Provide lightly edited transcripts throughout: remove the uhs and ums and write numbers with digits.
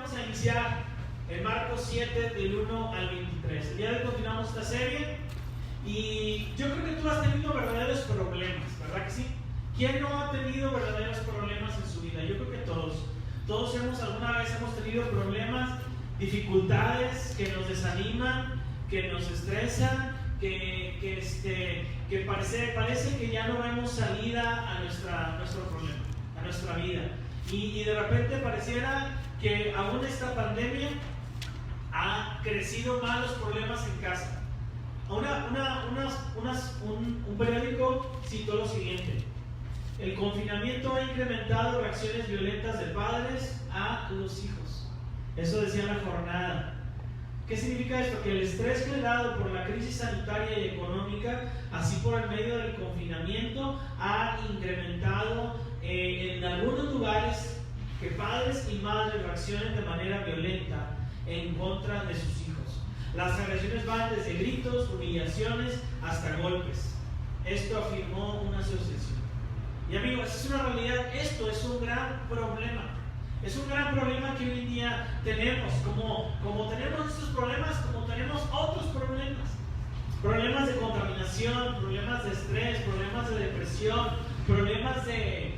vamos a iniciar en Marcos 7, del 1 al 23. El día de hoy continuamos esta serie y yo creo que tú has tenido verdaderos problemas, ¿verdad que sí? ¿Quién no ha tenido verdaderos problemas en su vida? Yo creo que todos. Todos alguna vez hemos tenido problemas, dificultades que nos desaniman, que nos estresan, que parece que ya no vemos salida a nuestro problema, a nuestra vida. Y de repente pareciera que aún esta pandemia ha crecido más los problemas en casa. Un periódico citó lo siguiente: el confinamiento ha incrementado reacciones violentas de padres a los hijos. Eso decía la jornada. ¿Qué significa esto? Que el estrés generado por la crisis sanitaria y económica, así por el medio del confinamiento, ha incrementado en algunos lugares que padres y madres reaccionen de manera violenta en contra de sus hijos. Las agresiones van desde gritos, humillaciones, hasta golpes. Esto afirmó una asociación. Y amigos, es una realidad, esto es un gran problema. Es un gran problema que hoy en día tenemos. Como tenemos estos problemas, como tenemos otros problemas. Problemas de contaminación, problemas de estrés, problemas de depresión, problemas de,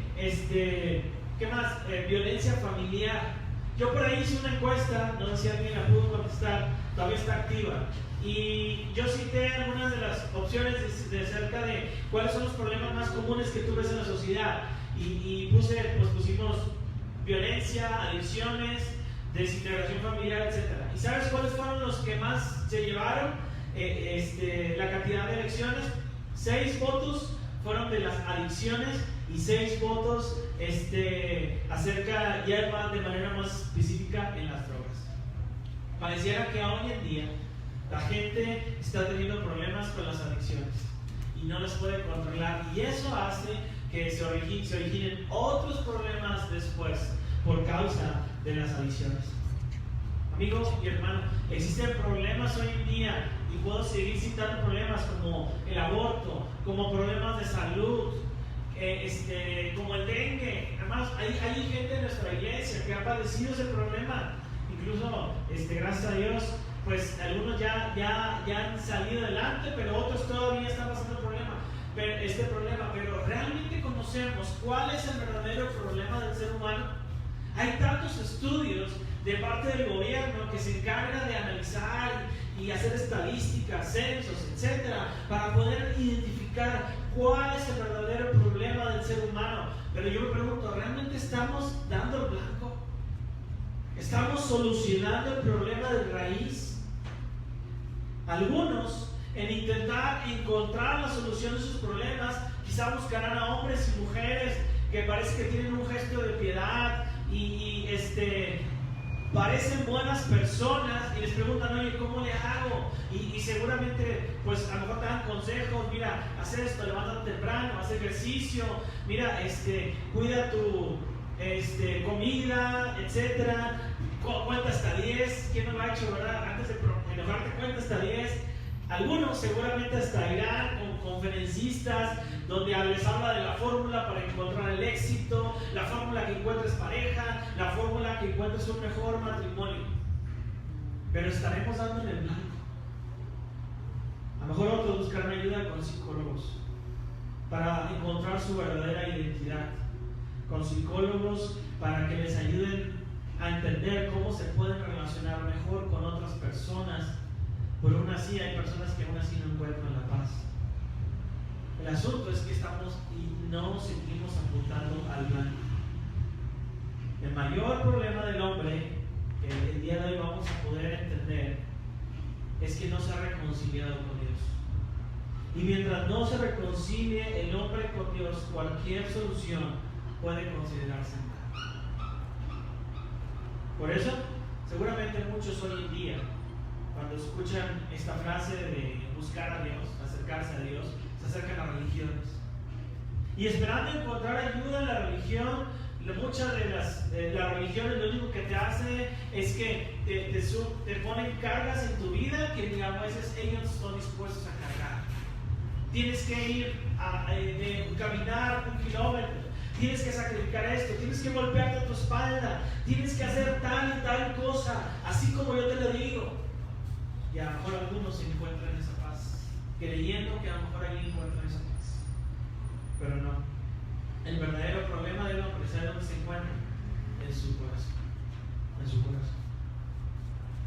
¿qué más? Violencia familiar. Yo por ahí hice una encuesta, no sé si alguien la pudo contestar, todavía está activa. Y yo cité algunas de las opciones de acerca de cuáles son los problemas más comunes que tú ves en la sociedad. Y pusimos violencia, adicciones, desintegración familiar, etc. ¿Y sabes cuáles fueron los que más se llevaron la cantidad de elecciones? 6 votos fueron de las adicciones y 6 votos acerca ya de manera más específica en las drogas. Pareciera que hoy en día la gente está teniendo problemas con las adicciones y no las puede controlar, y eso hace que se originen otros problemas después por causa de las adicciones. Amigos y hermanos, existen problemas hoy en día, y puedo seguir citando problemas como el aborto, como problemas de salud, como el dengue. Hermanos, hay gente en nuestra iglesia que ha padecido ese problema. Incluso, gracias a Dios, pues algunos ya han salido adelante, pero otros todavía están pasando este problema. Pero ¿realmente conocemos cuál es el verdadero problema del ser humano? Hay tantos estudios de parte del gobierno que se encarga de analizar y hacer estadísticas, censos, etcétera, para poder identificar cuál es el verdadero problema del ser humano. Pero yo me pregunto, ¿realmente estamos dando el blanco? ¿Estamos solucionando el problema de raíz? Algunos, en intentar encontrar la solución de sus problemas, quizá buscarán a hombres y mujeres que parece que tienen un gesto de piedad y parecen buenas personas, y les preguntan: oye, ¿cómo le hago? Y seguramente, pues a lo mejor te dan consejos: mira, haz esto, levántate temprano, haz ejercicio, mira, cuida tu comida, etcétera, cuenta hasta 10. ¿Quién no lo ha hecho, verdad? Antes de enojarte, cuenta hasta 10. Algunos seguramente hasta irán con conferencistas donde les habla de la fórmula para encontrar el éxito, la fórmula que encuentres pareja, la fórmula que encuentres un mejor matrimonio. Pero estaremos dando en el blanco. A lo mejor otros buscarán ayuda con psicólogos para encontrar su verdadera identidad, con psicólogos para que les ayuden a entender cómo se pueden relacionar mejor con otras personas. Pero aún así hay personas que aún así no encuentran la paz. El asunto es que estamos y no seguimos apuntando al blanco. El mayor problema del hombre, que el día de hoy vamos a poder entender, es que no se ha reconciliado con Dios. Y mientras no se reconcilie el hombre con Dios, cualquier solución puede considerarse mala. Por eso, seguramente muchos hoy en día, cuando escuchan esta frase de buscar a Dios, acercarse a Dios, se acercan a religiones. Y esperando encontrar ayuda en la religión, muchas de las religiones lo único que te hace es que te ponen cargas en tu vida que a veces ellos no están dispuestos a cargar. Tienes que ir a caminar 1 kilómetro, tienes que sacrificar esto, tienes que golpearte tu espalda, tienes que hacer tal y tal cosa, así como yo te lo digo. Y a lo mejor algunos se encuentran esa paz, creyendo que a lo mejor alguien encuentra esa paz. Pero no. El verdadero problema del hombre, ¿sabe dónde se encuentra? En su corazón. En su corazón.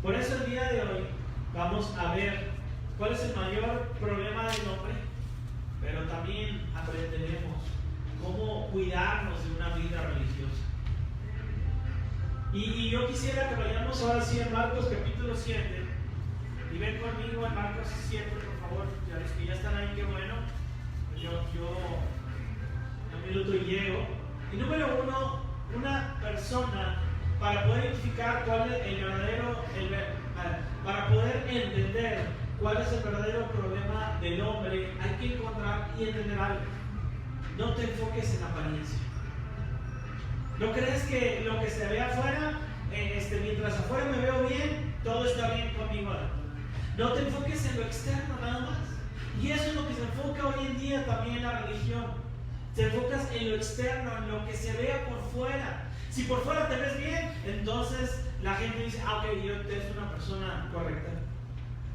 Por eso el día de hoy vamos a ver cuál es el mayor problema del hombre, pero también aprenderemos cómo cuidarnos de una vida religiosa. Y yo quisiera que vayamos ahora sí en Marcos capítulo 7. Y ven conmigo en Marcos 7, por favor. Ya los que ya están ahí, qué bueno. Yo un minuto y llego. Y número 1, una persona, para poder identificar cuál es el verdadero, para poder entender cuál es el verdadero problema del hombre, hay que encontrar y entender algo. No te enfoques en la apariencia. No crees que lo que se ve afuera, mientras afuera me veo bien, todo está bien conmigo. No te enfoques en lo externo nada más. Y eso es lo que se enfoca hoy en día también en la religión. Te enfocas en lo externo, en lo que se vea por fuera. Si por fuera te ves bien, entonces la gente dice, ok, yo eres una persona correcta.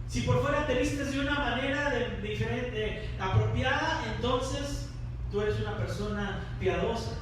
Si por fuera te vistes de una manera diferente, apropiada, entonces tú eres una persona piadosa.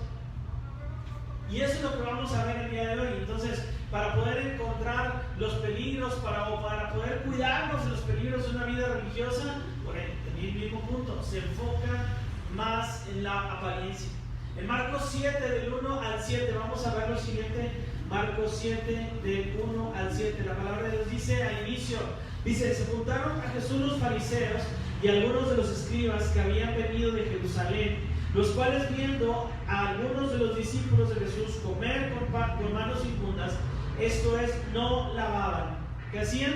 Y eso es lo que vamos a ver el día de hoy. Entonces, para poder encontrar los peligros, para poder cuidarnos de los peligros de una vida religiosa, por el mismo punto, se enfoca más en la apariencia. En Marcos 7, del 1 al 7, vamos a ver lo siguiente. Marcos 7, del 1 al 7. La palabra de Dios dice al inicio, dice, se juntaron a Jesús los fariseos y algunos de los escribas que habían venido de Jerusalén, los cuales viendo a algunos de los discípulos de Jesús comer con manos inmundas, esto es, no lavaban. ¿Qué hacían?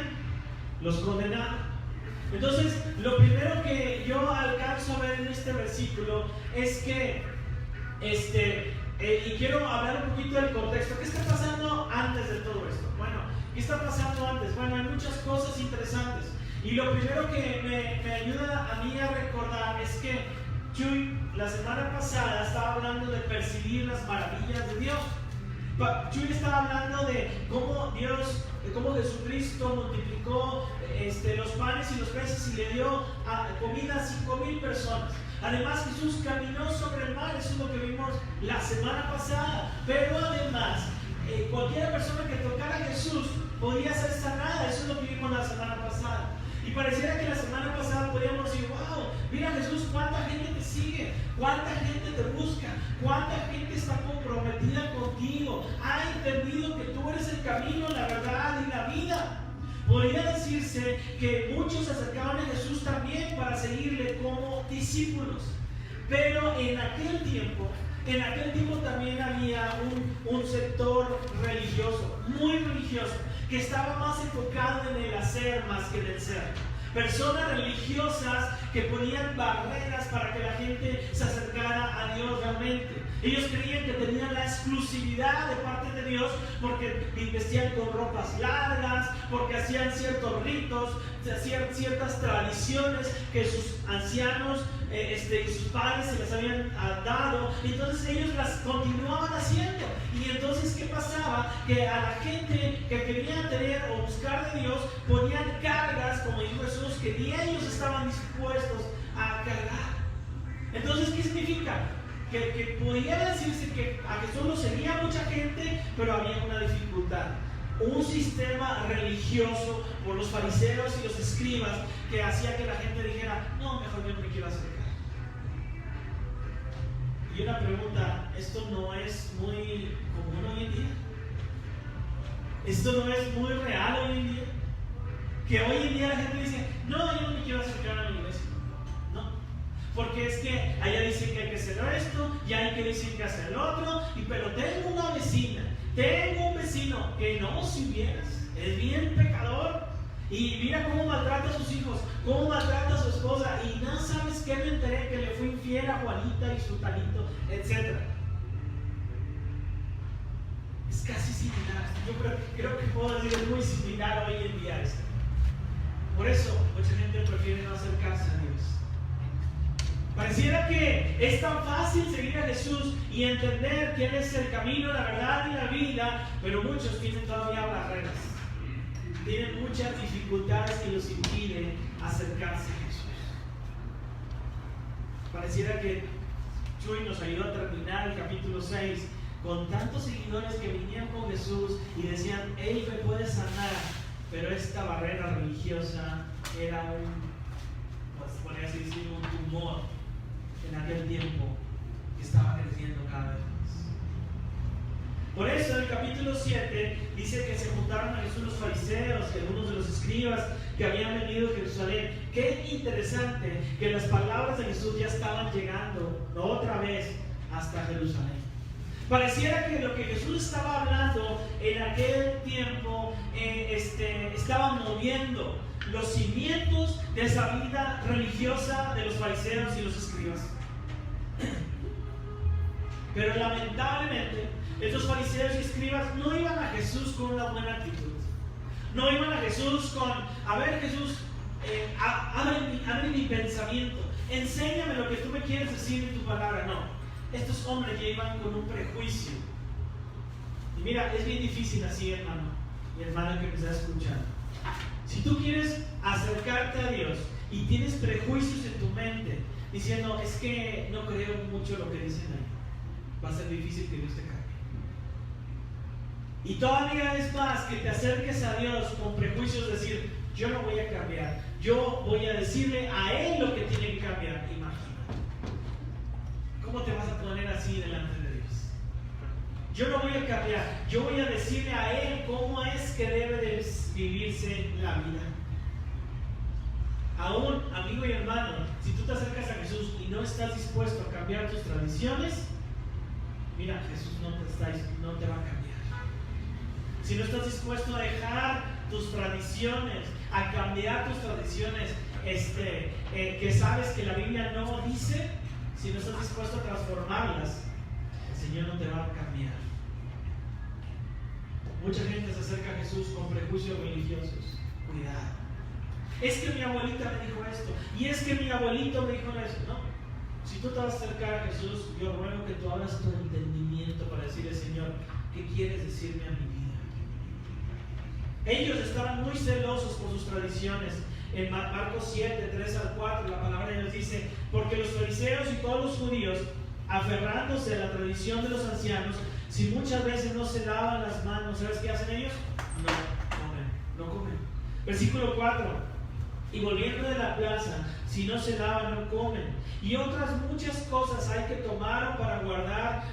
Los condenaban. Entonces, lo primero que yo alcanzo a ver en este versículo es que, y quiero hablar un poquito del contexto. ¿Qué está pasando antes de todo esto? Bueno, ¿qué está pasando antes? Bueno, hay muchas cosas interesantes. Y lo primero que me ayuda a mí a recordar es que Chuy, la semana pasada, estaba hablando de percibir las maravillas de Dios. Chuy estaba hablando de cómo Jesucristo multiplicó los panes y los peces y le dio comida a 5,000 personas. Además, Jesús caminó sobre el mar, eso es lo que vimos la semana pasada. Pero además, cualquier persona que tocara a Jesús podía ser sanada, eso es lo que vimos la semana pasada. Y pareciera que la semana pasada podíamos decir, wow, mira Jesús, cuánta gente te sigue, cuánta gente te busca, cuánta gente está comprometida contigo, ha entendido que tú eres el camino, la verdad y la vida. Podría decirse que muchos se acercaban a Jesús también para seguirle como discípulos. Pero en aquel tiempo también había un sector religioso, muy religioso, que estaba más enfocado en el hacer más que en el ser. Personas religiosas que ponían barreras para que la gente se acercara a Dios realmente. Ellos creían que tenían la exclusividad de parte de Dios porque vestían con ropas largas, porque hacían ciertos ritos, hacían ciertas tradiciones que sus ancianos y sus padres se les habían dado. Entonces ellos las continuaban haciendo. Y entonces, ¿qué pasaba? Que a la gente que quería tener o buscar de Dios ponían cargas, como dijo Jesús, que ni ellos estaban dispuestos a cargar. Entonces, ¿qué significa? Que podría decirse que a Jesús lo seguía mucha gente, pero había una dificultad. Un sistema religioso por los fariseos y los escribas que hacía que la gente dijera, no, mejor yo no me quiero acercar. Y una pregunta, ¿esto no es muy común hoy en día? ¿Esto no es muy real hoy en día? Que hoy en día la gente dice, no, yo no me quiero acercar a la iglesia. No, porque es que allá dicen que hay que hacer esto, y hay que dicen que hacer lo otro, pero tengo una vecina, tengo un vecino que no, si vieras, es bien pecador, y mira cómo maltrata a sus hijos, cómo maltrata a su esposa, y no sabes qué, me enteré que le fue infiel a Juanita y su talito, etc. Es casi similar. Yo creo que puedo decir es muy similar hoy en día esto. Por eso mucha gente prefiere no acercarse a Dios. Pareciera que es tan fácil seguir a Jesús y y entender que Él es el camino, la verdad y la vida, pero muchos tienen todavía barreras, tienen muchas dificultades que los impiden acercarse a Jesús. Pareciera que Chuy nos ayudó a terminar el capítulo 6 con tantos seguidores que vinieron con Jesús y decían, Él me puede sanar, pero esta barrera religiosa era podría así decir, un tumor en aquel tiempo que estaba creciendo cada vez más. Por eso en el capítulo 7 dice que se juntaron a Jesús los fariseos y algunos de los escribas que habían venido a Jerusalén. Qué interesante que las palabras de Jesús ya estaban llegando otra vez hasta Jerusalén. Pareciera que lo que Jesús estaba hablando en aquel tiempo estaba moviendo los cimientos de esa vida religiosa de los fariseos y los escribas. Pero lamentablemente estos fariseos y escribas no iban a Jesús con una buena actitud. No iban a Jesús con, a ver Jesús, abre mi pensamiento, enséñame lo que tú me quieres decir en tu palabra. No. Estos hombres ya iban con un prejuicio. Y mira, es bien difícil así, hermano y hermana que me está escuchando. Si tú quieres acercarte a Dios y tienes prejuicios en tu mente, diciendo, es que no creo mucho lo que dicen ahí, va a ser difícil que Dios te cambie. Y todavía es más que te acerques a Dios con prejuicios, decir, yo no voy a cambiar, yo voy a decirle a Él lo que tiene que cambiar. ¿Cómo te vas a poner así delante de Dios? Yo no voy a cambiar, yo voy a decirle a Él cómo es que debe de vivirse la vida. Aún, amigo y hermano, si tú te acercas a Jesús y no estás dispuesto a cambiar tus tradiciones, mira, Jesús no te va a cambiar. Si no estás dispuesto a dejar tus tradiciones, a cambiar tus tradiciones, que sabes que la Biblia no dice, si no estás dispuesto a transformarlas, el Señor no te va a cambiar. Mucha gente se acerca a Jesús con prejuicios religiosos. Cuidado. Es que mi abuelita me dijo esto, y es que mi abuelito me dijo esto. No. Si tú te vas a acercar a Jesús, yo ruego que tú abras tu entendimiento para decirle, Señor, ¿qué quieres decirme a mi vida? Ellos estaban muy celosos por sus tradiciones. En Marcos 7, 3 al 4, la palabra de Dios dice, porque los fariseos y todos los judíos, aferrándose a la tradición de los ancianos, si muchas veces no se lavan las manos, ¿sabes qué hacen ellos? No comen. Versículo 4, y volviendo de la plaza, si no se lavan, no comen. Y otras muchas cosas hay que tomar para guardar,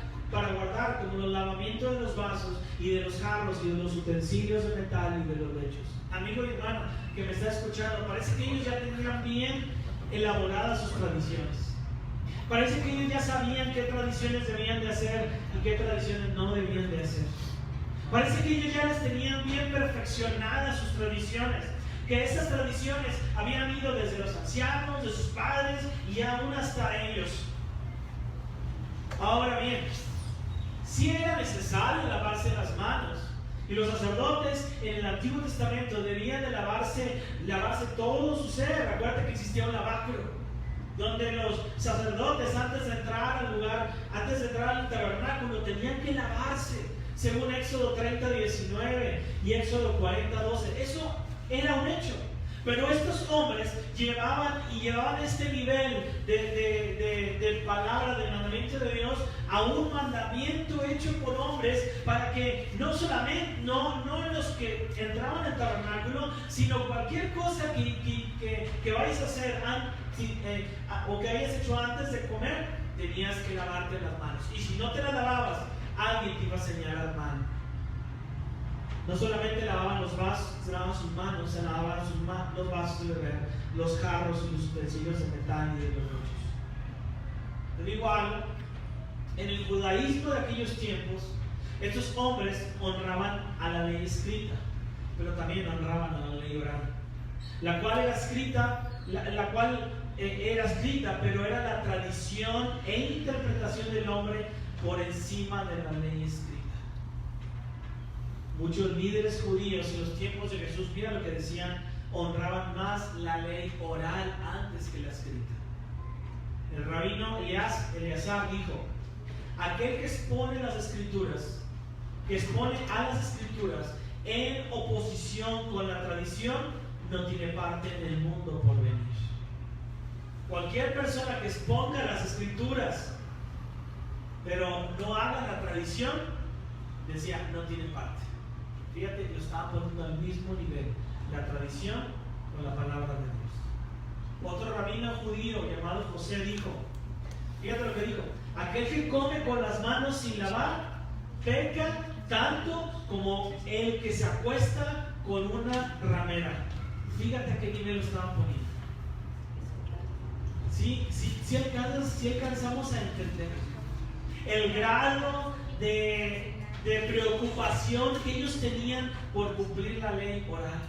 como los lavamientos de los vasos y de los jarros y de los utensilios de metal y de los lechos. Amigo y hermano que me está escuchando, parece que ellos ya tenían bien elaboradas sus tradiciones. Parece que ellos ya sabían qué tradiciones debían de hacer y qué tradiciones no debían de hacer. Parece que ellos ya las tenían bien perfeccionadas sus tradiciones, que esas tradiciones habían ido desde los ancianos, de sus padres y aún hasta ellos. Ahora bien, si era necesario lavarse las manos, y los sacerdotes en el Antiguo Testamento debían de lavarse todo su ser. Acuérdate que existía un lavacro, donde los sacerdotes antes de entrar al lugar, antes de entrar al tabernáculo, tenían que lavarse, según Éxodo 30, 19 y Éxodo 40, 12. Eso era un hecho. Pero estos hombres llevaban este nivel de palabra, de mandamiento de Dios, a un mandamiento hecho por hombres, para que no solamente, no los que entraban al tabernáculo, sino cualquier cosa que vayas a hacer o que hayas hecho antes de comer, tenías que lavarte las manos. Y si no te las lavabas, alguien te iba a señalar mal. No solamente lavaban los vasos, se lavaban sus manos, se lavaban los vasos de beber, los jarros y los utensilios de metal y de los lechos. Te digo algo, en el judaísmo de aquellos tiempos, estos hombres honraban a la ley escrita, pero también honraban a la ley oral, la cual era escrita, pero era la tradición e interpretación del hombre por encima de la ley escrita. Muchos líderes judíos en los tiempos de Jesús, mira lo que decían, honraban más la ley oral antes que la escrita. El rabino Eleazar dijo, aquel que expone las Escrituras, que expone a las Escrituras en oposición con la tradición, no tiene parte en el mundo por venir. Cualquier persona que exponga las Escrituras pero no haga la tradición, decía, no tiene parte. Fíjate, lo estaba poniendo al mismo nivel, la tradición con la palabra de Dios. Otro rabino judío llamado José dijo, fíjate lo que dijo: aquel que come con las manos sin lavar peca tanto como el que se acuesta con una ramera. Fíjate a qué nivel lo estaban poniendo. Si alcanzamos a entender el grado de preocupación que ellos tenían por cumplir la ley oral,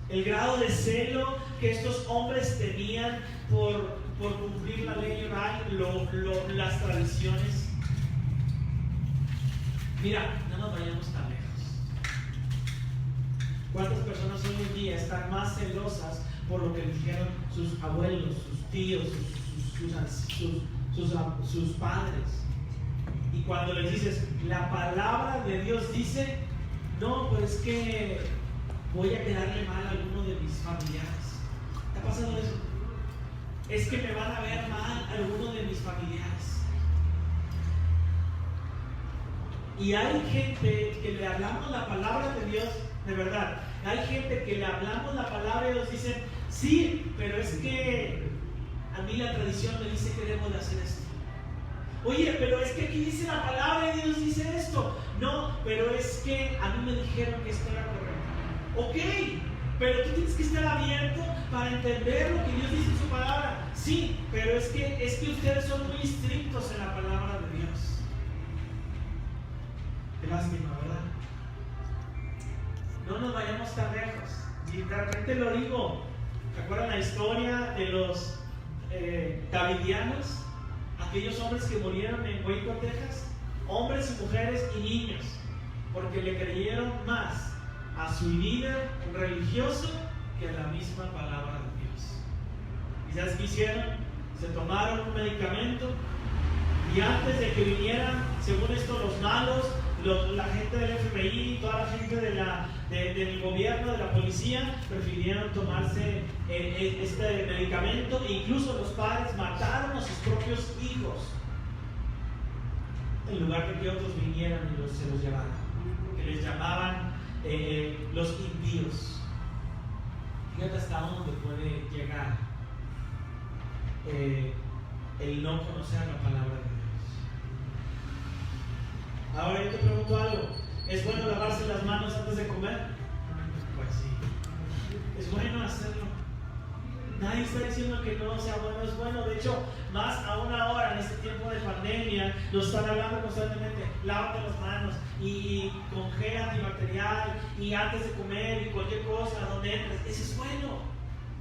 el grado de celo que estos hombres tenían por cumplir la ley oral, las tradiciones. Mira, no nos vayamos tan lejos. ¿Cuántas personas hoy en día están más celosas por lo que dijeron sus abuelos, sus tíos, sus padres? Y cuando les dices, la palabra de Dios dice, no, pues es que voy a quedarle mal a alguno de mis familiares. ¿Te ha pasado eso? Es que me van a ver mal a alguno de mis familiares. Y hay gente que le hablamos la palabra de Dios, de verdad. Hay gente que le hablamos la palabra de Dios, dicen, sí, pero es que a mí la tradición me dice que debo de hacer esto. Oye, pero es que aquí dice la palabra de Dios, dice esto. No, pero es que a mí me dijeron que esto era correcto. Ok, pero tú tienes que estar abierto para entender lo que Dios dice en su palabra. Sí, pero es que ustedes son muy estrictos en la palabra de Dios. Qué lástima, ¿verdad? No nos vayamos tan lejos. Y de repente lo digo. ¿Se acuerdan la historia de los davidianos? Aquellos hombres que murieron en Waco, Texas. Hombres y mujeres y niños. Porque le creyeron más a su líder religioso que a la misma palabra de Dios. ¿Y sabes qué hicieron? Se tomaron un medicamento y antes de que vinieran, según esto, los malos, la gente del FBI, toda la gente del gobierno, de la policía, prefirieron tomarse este medicamento, e incluso los padres mataron a sus propios hijos en lugar de que otros vinieran y se los llevaran, que les llamaban los impíos. Fíjate hasta dónde puede llegar el no conocer la palabra de Dios. Ahora yo te pregunto algo: ¿es bueno lavarse las manos antes de comer? Pues sí, es bueno hacerlo. Nadie está diciendo que no sea bueno, es bueno. De hecho, más aún ahora en este tiempo de pandemia, nos están hablando constantemente: lávate las manos y con gel antibacterial y antes de comer y cualquier cosa donde entres. Eso es bueno.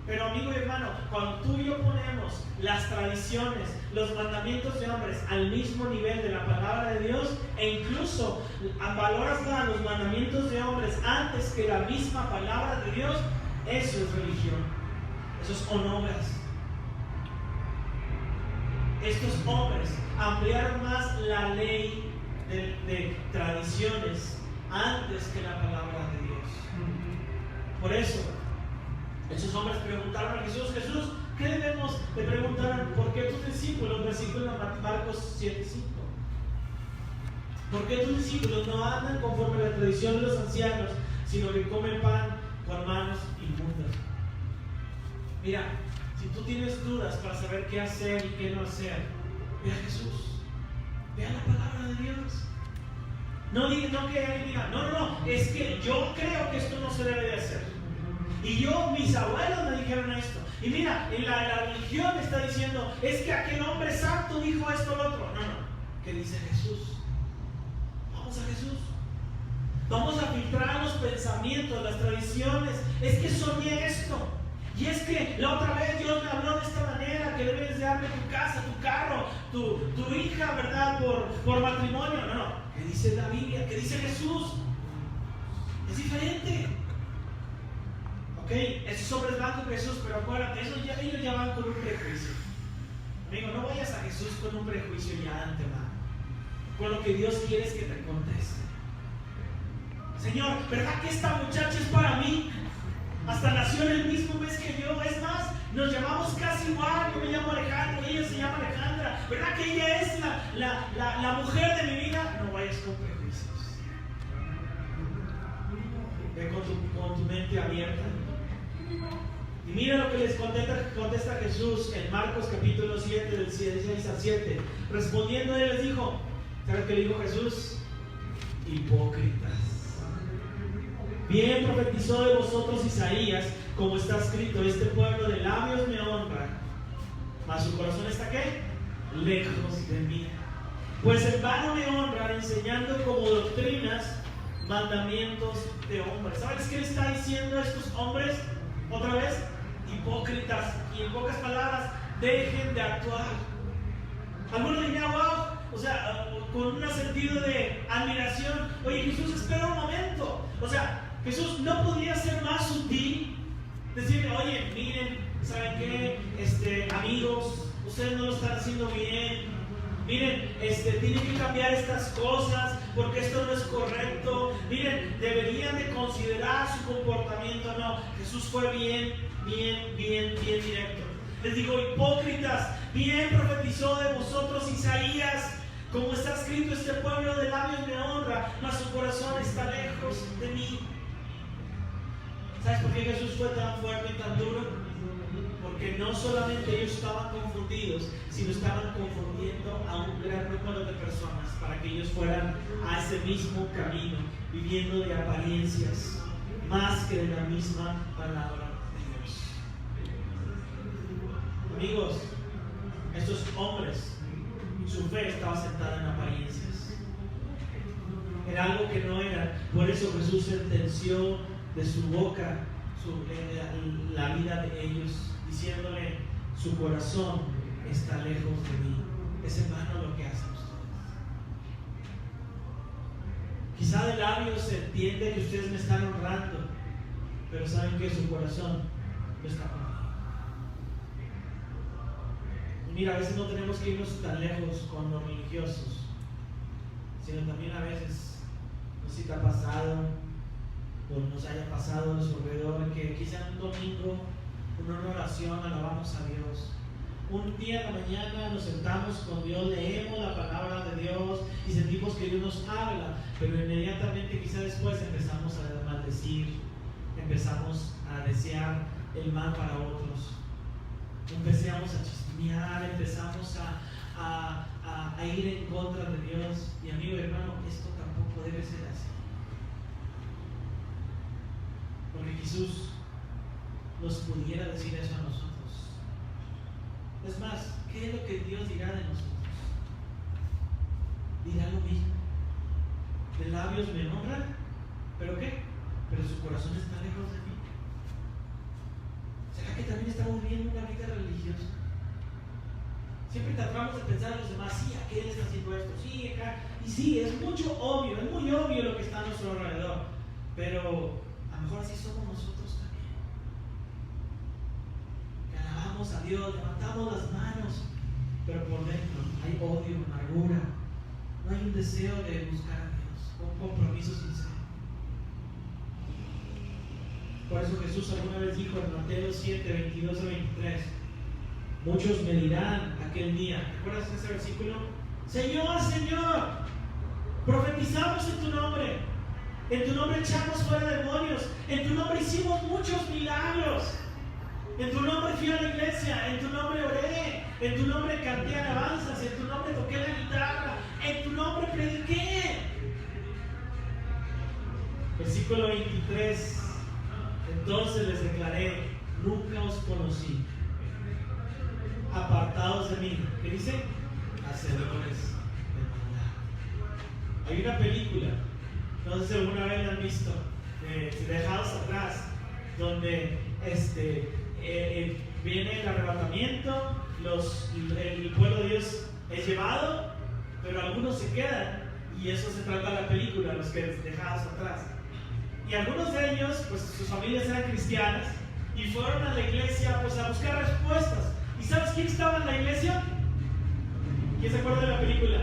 Pero amigo y hermano, cuando tú y yo ponemos las tradiciones, los mandamientos de hombres al mismo nivel de la palabra de Dios, e incluso valoras a los mandamientos de hombres antes que la misma palabra de Dios, eso es religión, eso son obras. Estos hombres ampliaron más la ley de tradiciones antes que la palabra de Dios. Por eso esos hombres preguntaron a Jesús: Jesús, ¿qué debemos de preguntar? ¿Por qué tus discípulos, versículo Marcos 7:5, por qué tus discípulos no andan conforme a la tradición de los ancianos, sino que comen pan con manos inmundas? Mira, si tú tienes dudas para saber qué hacer y qué no hacer, ve a Jesús, ve a la palabra de Dios. No que alguien diga, no, es que yo creo que esto no se debe de hacer. Y mis abuelos me dijeron esto. Y mira, en la religión está diciendo, es que aquel hombre santo dijo esto o lo otro. No, ¿qué dice Jesús? Vamos a Jesús. Vamos a filtrar los pensamientos, las tradiciones. Es que soñé esto. Y es que la otra vez Dios me habló de esta manera, que debes de darle tu casa, tu carro, tu hija, ¿verdad? Por matrimonio. No. ¿Qué dice la Biblia? ¿Qué dice Jesús? Es diferente. Ok, esos hombres van con Jesús, pero acuérdate, ellos ya van con un prejuicio. Amigo, no vayas a Jesús con un prejuicio ya de antemano, con lo que Dios quiere es que te conteste. Señor, ¿verdad que esta muchacha es para mí? Hasta nació en el mismo mes que yo. Es más, nos llamamos casi igual. Yo me llamo Alejandro y ella se llama Alejandra. ¿Verdad que ella es la mujer de mi vida? No vayas con prejuicios. Ve con tu mente abierta. Y mira lo que les contesta Jesús en Marcos capítulo 7, del 6 al 7. Respondiendo él les dijo, ¿sabes qué le dijo Jesús? Hipócritas. Bien profetizó de vosotros Isaías, como está escrito, este pueblo de labios me honra, mas su corazón está ¿qué? Lejos de mí. Pues en vano me honran, enseñando como doctrinas mandamientos de hombres. ¿Sabes qué le está diciendo a estos hombres? Otra vez, hipócritas. Y en pocas palabras, dejen de actuar. Algunos dirían, wow, o sea, con un sentido de admiración. Oye, Jesús, espera un momento. O sea, Jesús no podía ser más sutil, decirle, oye, miren, ¿saben qué? Amigos, ustedes no lo están haciendo bien. Miren, tienen que cambiar estas cosas porque esto no es correcto. Miren, deberían de considerar su comportamiento. No, Jesús fue bien directo. Les digo, hipócritas, bien profetizó de vosotros Isaías, como está escrito, este pueblo de labios me honra, mas su corazón está lejos de mí. ¿Sabes por qué Jesús fue tan fuerte y tan duro? Porque no solamente ellos estaban confundidos, sino estaban confundiendo a un gran número de personas para que ellos fueran a ese mismo camino, viviendo de apariencias, más que de la misma palabra de Dios. Amigos, estos hombres, su fe estaba sentada en apariencias. Era algo que no era. Por eso Jesús sentenció de su boca la vida de ellos, diciéndole, su corazón está lejos de mí. Es en vano lo que hacen ustedes. Quizá de labios se entiende que ustedes me están honrando, pero saben que su corazón no está conmigo. Y mira, a veces no tenemos que irnos tan lejos con los religiosos, sino también a veces, no sé si te ha pasado o nos haya pasado a su alrededor, que quizá un domingo, en una oración, alabamos a Dios. Un día en la mañana nos sentamos con Dios, leemos la palabra de Dios y sentimos que Dios nos habla, pero inmediatamente, quizá después, empezamos a maldecir, empezamos a desear el mal para otros, empezamos a chismear, empezamos a ir en contra de Dios. Y amigo y hermano, esto tampoco debe ser así. Porque Jesús nos pudiera decir eso a nosotros. Es más, ¿qué es lo que Dios dirá de nosotros? Dirá lo mismo. De labios me honran, ¿pero qué? Pero su corazón está lejos de mí. ¿Será que también estamos viviendo una vida religiosa? Siempre tratamos de pensar en los demás, sí, aquel está haciendo esto, sí, acá. Y sí, es muy obvio lo que está a nuestro alrededor. Pero a lo mejor así somos nosotros también. Que alabamos a Dios, levantamos las manos, pero por dentro hay odio, amargura. No hay un deseo de buscar a Dios, un compromiso sincero. Por eso Jesús alguna vez dijo en Mateo 7, 22 a 23, muchos me dirán aquel día, ¿recuerdas ese versículo? Señor, Señor, profetizamos en tu nombre echamos fuera demonios, en tu nombre hicimos muchos milagros, en tu nombre fui a la iglesia, en tu nombre oré, en tu nombre canté alabanzas, en tu nombre toqué la guitarra, en tu nombre prediqué. Versículo 23, entonces les declaré, nunca os conocí, apartados de mí. ¿Qué dice? Hacedores de maldad. Hay una película, no sé si alguna vez la han visto, dejados atrás, donde viene el arrebatamiento, el pueblo de Dios es llevado, pero algunos se quedan, y eso se trata de la película, los que dejados atrás. Y algunos de ellos, pues sus familias eran cristianas, y fueron a la iglesia pues a buscar respuestas. ¿Y sabes quién estaba en la iglesia? ¿Quién se acuerda de la película?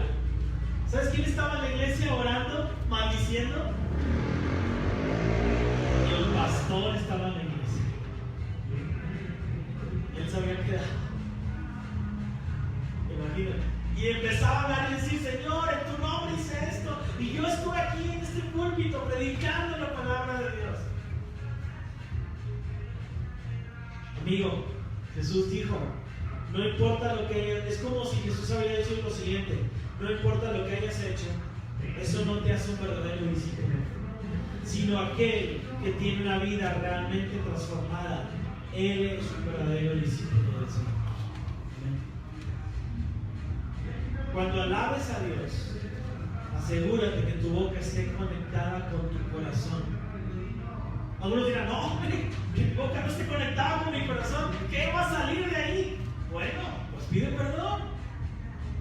¿Sabes quién estaba en la iglesia orando, maldiciendo? Y el pastor estaba en la iglesia. Él se había quedado. Imagínate. Y empezaba a hablar y decir: Señor, en tu nombre hice esto. Y yo estuve aquí en este púlpito predicando la palabra de Dios. Amigo, Jesús dijo: no importa lo que hayas. Es como si Jesús había dicho lo siguiente: no importa lo que hayas hecho, eso no te hace un verdadero discípulo, sino aquel que tiene una vida realmente transformada. Él es un verdadero discípulo del Señor. Cuando alabes a Dios, asegúrate que tu boca esté conectada con tu corazón. Algunos dirán: no, hombre, que mi boca no esté conectada con mi corazón, ¿qué va a salir de ahí? Bueno, pues pide perdón.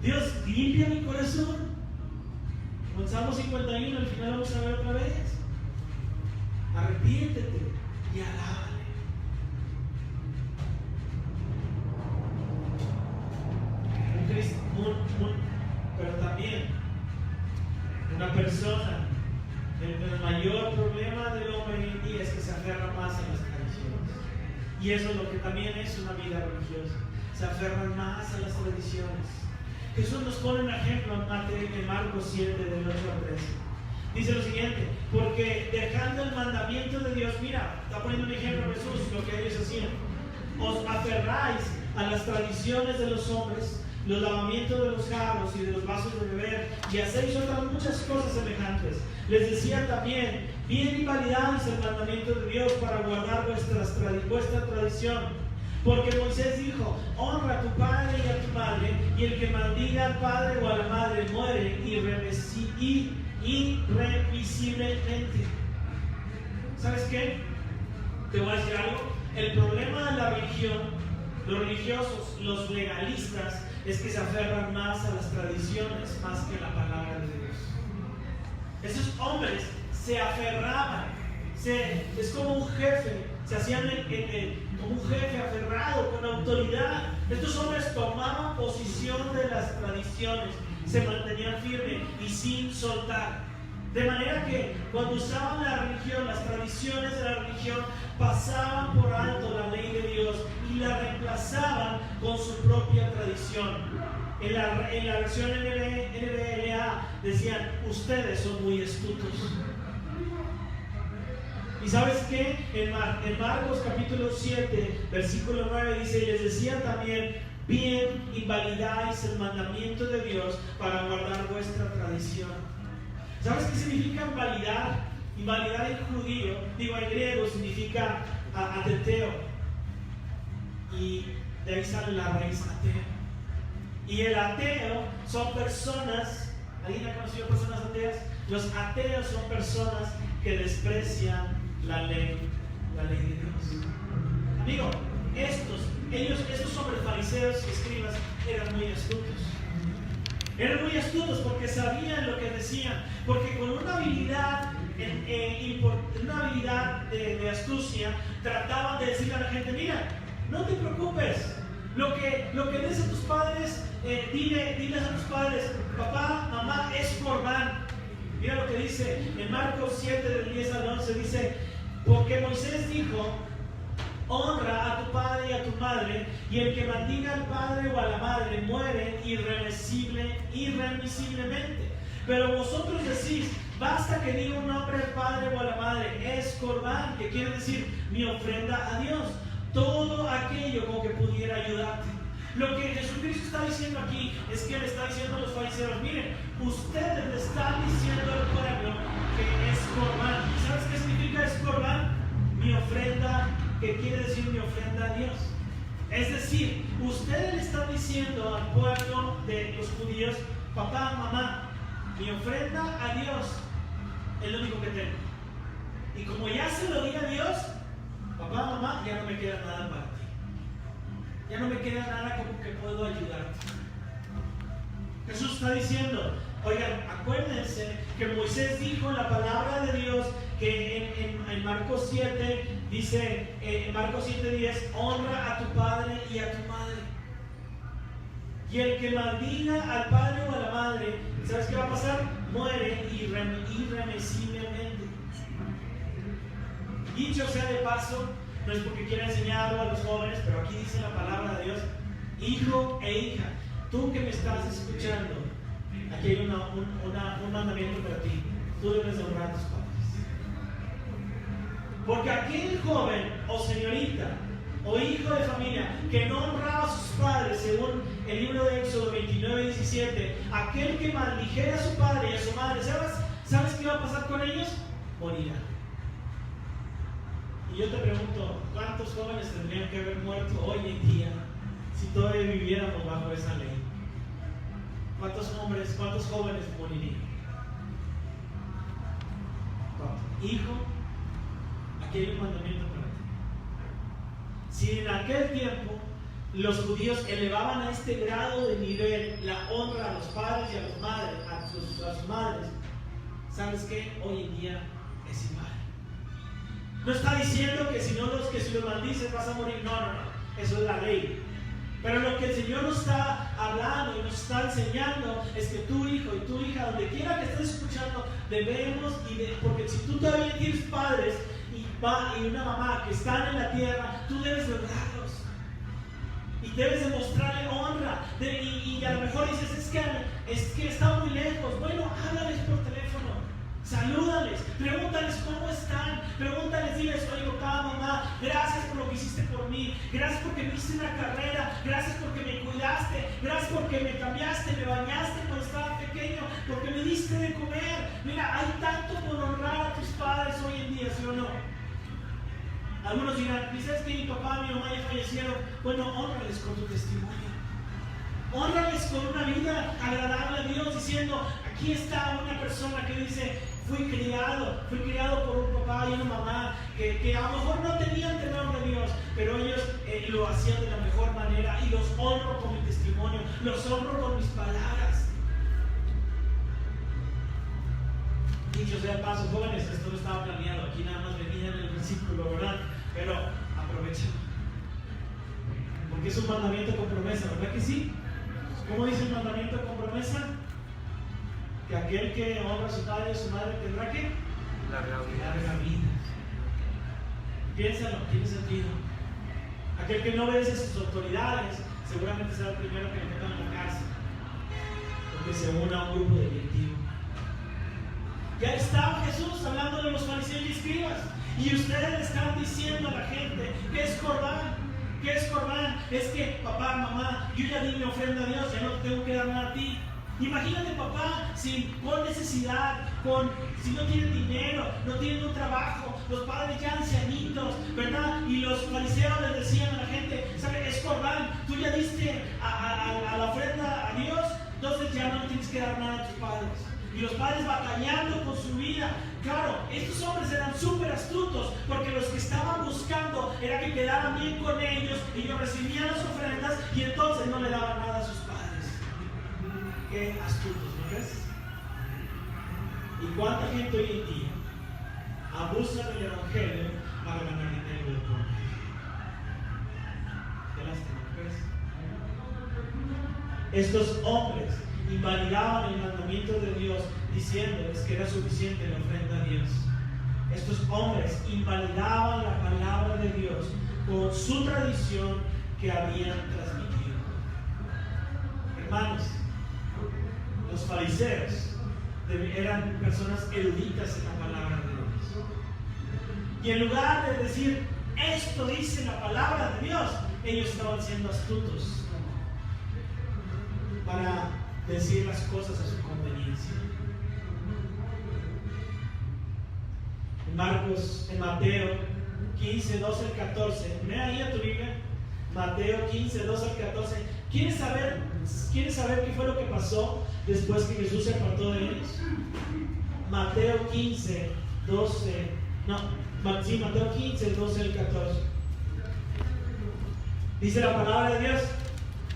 Dios, limpia mi corazón. Con Salmo 51, al final vamos a ver otra vez. Arrepiéntete y alábale. Pero también una persona, el mayor problema del hombre hoy en día es que se aferra más a las tradiciones. Y eso es lo que también es una vida religiosa. Se aferran más a las tradiciones. Jesús nos pone un ejemplo en Marcos 7, del 8 al 13. Dice lo siguiente: porque dejando el mandamiento de Dios, mira, está poniendo un ejemplo Jesús, lo que ellos hacían. Os aferráis a las tradiciones de los hombres, los lavamientos de los jarros y de los vasos de beber, y hacéis otras muchas cosas semejantes. Les decía también: bien invalidáis el mandamiento de Dios para guardar vuestra tradición. Porque Moisés dijo: honra a tu padre y a tu madre, y el que maldiga al padre o a la madre muere irremisiblemente. ¿Sabes qué? Te voy a decir algo. El problema de la religión, los religiosos, los legalistas, es que se aferran más a las tradiciones más que a la palabra de Dios. Esos hombres se aferraban, es como un jefe, se hacían como un jefe aferrado, con autoridad. Estos hombres tomaban posición de las tradiciones, se mantenían firmes y sin soltar. De manera que cuando usaban la religión, las tradiciones de la religión, pasaban por alto la ley de Dios y la reemplazaban con su propia tradición. En la versión NBLA decían: ustedes son muy astutos. ¿Y sabes qué? En Marcos capítulo 7, versículo 9 dice: y les decía también: bien invalidáis el mandamiento de Dios para guardar vuestra tradición. ¿Sabes qué significa invalidar? Invalidar en judío, en griego, significa ateteo. Y de ahí sale la raíz ateo. Y el ateo son personas, ¿alguien ha conocido personas ateas? Los ateos son personas que desprecian la ley de Dios. Amigo, estos hombres fariseos y escribas eran muy astutos. Eran muy astutos porque sabían lo que decían, porque con una habilidad, de astucia, trataban de decirle a la gente: mira, no te preocupes, lo que des a tus padres, diles a tus padres: papá, mamá, es corbán. Mira lo que dice en Marcos 7, del 10 al 11, dice: porque Moisés dijo: honra a tu padre y a tu madre, y el que maldiga al padre o a la madre muere irremisiblemente. Pero vosotros decís: basta que diga un nombre al padre o a la madre, es corbán, que quiere decir mi ofrenda a Dios, todo aquello con que pudiera ayudarte. Lo que Jesucristo está diciendo aquí es que le está diciendo a los fariseos: miren, ustedes le están diciendo al pueblo que es corbán. ¿Sabes qué significa es corbán? Mi ofrenda, que quiere decir mi ofrenda a Dios. Es decir, ustedes le están diciendo al pueblo de los judíos: papá, mamá, mi ofrenda a Dios es lo único que tengo. Y como ya se lo di a Dios, papá, mamá, ya no me queda nada para ti. Ya no me queda nada como que puedo ayudarte. Jesús está diciendo: oigan, acuérdense que Moisés dijo en la palabra de Dios que en Marcos 7 dice, en Marcos 7:10, honra a tu padre y a tu madre. Y el que maldiga al padre o a la madre, ¿sabes qué va a pasar? Muere irremisiblemente. Dicho sea de paso, no es porque quiera enseñarlo a los jóvenes, pero aquí dice la palabra de Dios: hijo e hija, tú que me estás escuchando, aquí hay un mandamiento para ti: tú debes honrar a tus padres. Porque aquel joven o señorita o hijo de familia que no honraba a sus padres, según el libro de Éxodo 29:17, aquel que maldijera a su padre y a su madre, ¿sabes qué va a pasar con ellos? Morirá. Y yo te pregunto, ¿cuántos jóvenes tendrían que haber muerto hoy en día si todavía viviéramos bajo esa ley? ¿Cuántos hombres, cuántos jóvenes morirían? Hijo, aquí hay un mandamiento para ti. Si en aquel tiempo los judíos elevaban a este grado de nivel la honra a los padres y a las madres, a sus madres, ¿sabes qué? Hoy en día es igual. No está diciendo que si los maldices vas a morir. No. Eso es la ley. Pero lo que el Señor nos está hablando y nos está enseñando es que tu hijo y tu hija, donde quiera que estés escuchando, debemos, porque si tú todavía tienes padres y una mamá que están en la tierra, tú debes honrarlos. Y debes demostrarle honra. Y a lo mejor dices, es que está muy lejos. Bueno, háblales por teléfono. Salúdales, pregúntales cómo están, pregúntales, diles: oye papá, mamá, gracias por lo que hiciste por mí, gracias porque me hiciste una carrera, gracias porque me cuidaste, gracias porque me cambiaste, me bañaste cuando estaba pequeño, porque me diste de comer. Mira, hay tanto por honrar a tus padres hoy en día, ¿sí o no? Algunos dirán, ¿sabes que mi papá y mi mamá ya fallecieron? Bueno, honrales con tu testimonio. Honrales con una vida agradable a Dios, diciendo: aquí está una persona que dice: fui criado por un papá y una mamá que a lo mejor no tenían temor de Dios, pero ellos lo hacían de la mejor manera, y los honro con mi testimonio, los honro con mis palabras. Dicho sea paso, jóvenes, esto no estaba planeado, aquí nada más venía en el versículo, ¿verdad? Pero aprovechen, porque es un mandamiento con promesa, ¿verdad que sí? ¿Cómo dice el mandamiento con promesa? Que aquel que honra a su padre y a su madre tendrá que larga vida. Piénsalo, tiene sentido. Aquel que no obedece a sus autoridades seguramente será el primero que le metan en la cárcel, porque se une a un grupo delictivo. Ya estaba Jesús hablando de los fariseos y escribas, y ustedes le están diciendo a la gente: ¿qué es Corbán? ¿Qué es Corbán? Es que papá, mamá, yo ya di mi ofrenda a Dios, ya no te tengo que dar nada a ti. Imagínate papá con necesidad, si no tienen dinero, no tienen un trabajo, los padres ya ancianitos, ¿verdad? Y los fariseos les decían a la gente: ¿sabes? Es Corbán, tú ya diste a la ofrenda a Dios, entonces ya no tienes que dar nada a tus padres. Y los padres batallando con su vida. Claro, estos hombres eran súper astutos, porque los que estaban buscando era que quedaran bien con ellos, ellos recibían las ofrendas y entonces no le daban nada a sus padres. Qué astutos, ¿no crees? ¿Y cuánta gente hoy en día abusa del evangelio para ganar dinero del pueblo? Qué lástima, ¿no crees? Estos hombres invalidaban el mandamiento de Dios diciéndoles que era suficiente la ofrenda a Dios. Estos hombres invalidaban la palabra de Dios con su tradición que habían transmitido. Hermanos, los fariseos eran personas eruditas en la palabra de Dios, y en lugar de decir: esto dice la palabra de Dios, ellos estaban siendo astutos para decir las cosas a su conveniencia. En Mateo 15, 12 al 14, ve ahí a tu Biblia, Mateo 15, 12 al 14. ¿Quieres saber qué fue lo que pasó después que Jesús se apartó de ellos? Mateo 15, 12, Mateo 15, 12 al 14. Dice la palabra de Dios,